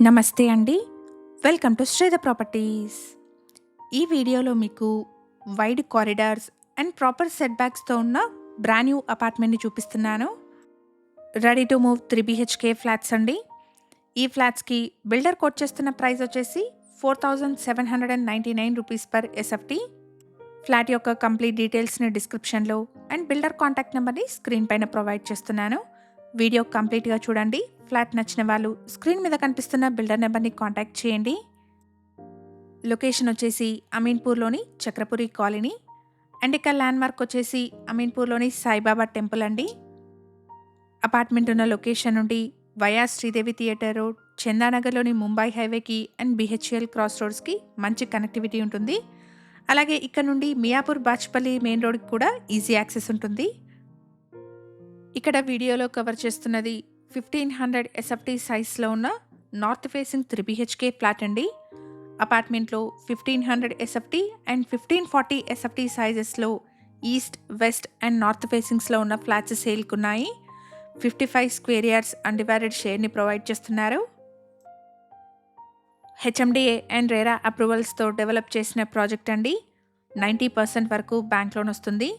నమస్తే అండి. Welcome to Sridhar properties. ఈ వీడియోలో మీకు wide corridors and proper set బ్యాక్స్తో ఉన్న బ్రాండ్ న్యూ అపార్ట్మెంట్ని చూపిస్తున్నాను. Ready to move 3 BHK flats అండి. ఈ ఫ్లాట్స్కి బిల్డర్ కోట్ చేస్తున్న ప్రైస్ వచ్చేసి 4799 రూపీస్ పర్ SFT. ఫ్లాట్ యొక్క కంప్లీట్ డీటెయిల్స్ని డిస్క్రిప్షన్లో అండ్ బిల్డర్ కాంటాక్ట్ నెంబర్ని స్క్రీన్ పైన ప్రొవైడ్ చేస్తున్నాను. వీడియో కంప్లీట్గా చూడండి. ఫ్లాట్ నచ్చిన వాళ్ళు స్క్రీన్ మీద కనిపిస్తున్న బిల్డర్ నెంబర్ని కాంటాక్ట్ చేయండి. లొకేషన్ వచ్చేసి అమీన్పూర్లోని చక్రపురి కాలనీ అండ్ ఇక ల్యాండ్మార్క్ వచ్చేసి అమీన్పూర్లోని సాయిబాబా టెంపుల్ అండి. అపార్ట్మెంట్ ఉన్న లొకేషన్ నుండి వయా శ్రీదేవి థియేటర్ రోడ్, చందానగర్లోని ముంబై హైవేకి అండ్ BHL క్రాస్ రోడ్స్కి మంచి కనెక్టివిటీ ఉంటుంది. అలాగే ఇక్కడ నుండి మియాపూర్ బాచ్పల్లి మెయిన్ రోడ్కి కూడా ఈజీ యాక్సెస్ ఉంటుంది. ఇక్కడ వీడియోలో కవర్ చేస్తున్నది 1500 SFT సైజ్లో ఉన్న నార్త్ ఫేసింగ్ 3 BHK ఫ్లాట్ అండి. అపార్ట్మెంట్లో 1500 SFT అండ్ 1540 SFT సైజెస్లో ఈస్ట్, వెస్ట్ అండ్ నార్త్ ఫేసింగ్స్లో ఉన్న ఫ్లాట్స్ సేల్కున్నాయి. 55 స్క్వేర్ యార్డ్స్ అన్డివైడెడ్ షేర్ని ప్రొవైడ్ చేస్తున్నారు. HMDA అండ్ రేరా అప్రూవల్స్తో డెవలప్ చేసిన ప్రాజెక్ట్ అండి. 90% వరకు బ్యాంక్ లోన్ వస్తుంది.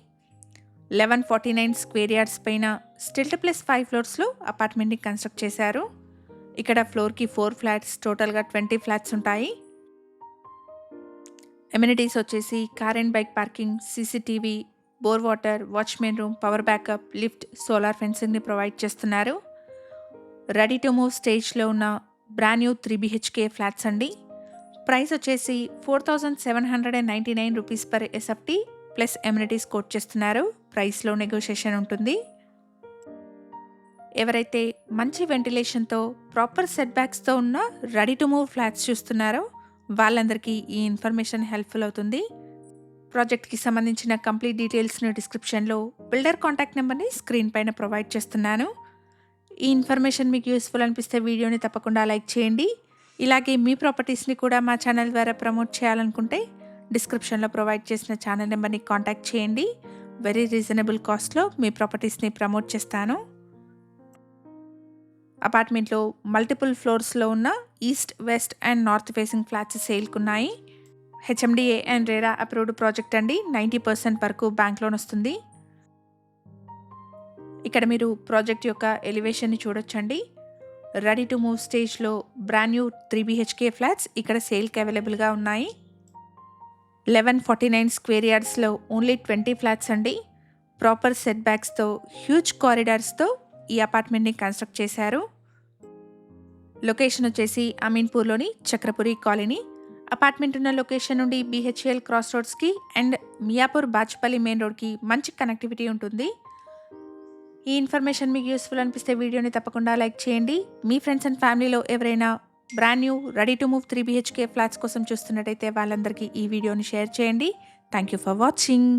1149 స్క్వేర్ యార్డ్స్ పైన స్టిల్ట్ ప్లస్ 5 ఫ్లోర్స్లో అపార్ట్మెంట్ని కన్స్ట్రక్ట్ చేశారు. ఇక్కడ ఫ్లోర్కి 4 ఫ్లాట్స్, టోటల్గా 20 ఫ్లాట్స్ ఉంటాయి. ఎమ్యూనిటీస్ వచ్చేసి car and bike parking, CCTV, bore water, watchman room, power backup, lift, solar ఫెన్సింగ్ని ప్రొవైడ్ చేస్తున్నారు. రెడీ టు మూవ్ స్టేజ్లో ఉన్న బ్రాండ్ న్యూ 3 BHK ఫ్లాట్స్ అండి. ప్రైస్ వచ్చేసి 4799 rupees per SFT plus amenities quote చేస్తున్నారు. ప్రైస్లో నెగోషియేషన్ ఉంటుంది. ఎవరైతే మంచి వెంటిలేషన్తో ప్రాపర్ సెట్ బ్యాక్స్తో ఉన్న రెడీ టు మూవ్ ఫ్లాట్స్ చూస్తున్నారో వాళ్ళందరికీ ఈ ఇన్ఫర్మేషన్ హెల్ప్ఫుల్ అవుతుంది. ప్రాజెక్ట్కి సంబంధించిన కంప్లీట్ డీటెయిల్స్ని డిస్క్రిప్షన్లో, బిల్డర్ కాంటాక్ట్ నెంబర్ని స్క్రీన్ పైన ప్రొవైడ్ చేస్తున్నాను. ఈ ఇన్ఫర్మేషన్ మీకు యూస్ఫుల్ అనిపిస్తే వీడియోని తప్పకుండా లైక్ చేయండి. ఇలాగే మీ ప్రాపర్టీస్ని కూడా మా ఛానల్ ద్వారా ప్రమోట్ చేయాలనుకుంటే డిస్క్రిప్షన్లో ప్రొవైడ్ చేసిన ఛానల్ నెంబర్ని కాంటాక్ట్ చేయండి. వెరీ రీజనబుల్ కాస్ట్లో మీ ప్రాపర్టీస్ని ప్రమోట్ చేస్తాను. అపార్ట్మెంట్లో మల్టిపుల్ ఫ్లోర్స్లో ఉన్న east, west and north facing flats సేల్కున్నాయి. HMDA and RERA approved project అండి. 90% వరకు బ్యాంక్ లోన్ వస్తుంది. ఇక్కడ మీరు ప్రాజెక్ట్ యొక్క ఎలివేషన్ని చూడొచ్చండి. రెడీ టు మూవ్ స్టేజ్లో బ్రాండ్ న్యూ 3 BHK ఫ్లాట్స్ ఇక్కడ సేల్కి అవైలబుల్గా ఉన్నాయి. 1149 స్క్వేర్ యార్డ్స్లో ఓన్లీ 20 ఫ్లాట్స్ అండి. ప్రాపర్ సెట్ బ్యాక్స్తో, హ్యూజ్ కారిడార్స్తో ఈ అపార్ట్మెంట్ని కన్స్ట్రక్ట్ చేశారు. లొకేషన్ వచ్చేసి అమీన్పూర్లోని చక్రపురి కాలనీ. అపార్ట్మెంట్ ఉన్న లొకేషన్ నుండి BHL క్రాస్ రోడ్స్కి అండ్ మియాపూర్ బాచ్పల్లి మెయిన్ రోడ్కి మంచి కనెక్టివిటీ ఉంటుంది. ఈ ఇన్ఫర్మేషన్ మీకు యూస్ఫుల్ అనిపిస్తే వీడియోని తప్పకుండా లైక్ చేయండి. మీ ఫ్రెండ్స్ అండ్ ఫ్యామిలీలో ఎవరైనా brand new ready to move 3 BHK flats కోసం చూస్తున్నట్టయితే వాళ్ళందరికీ ఈ వీడియోని షేర్ చేయండి. Thank you for watching.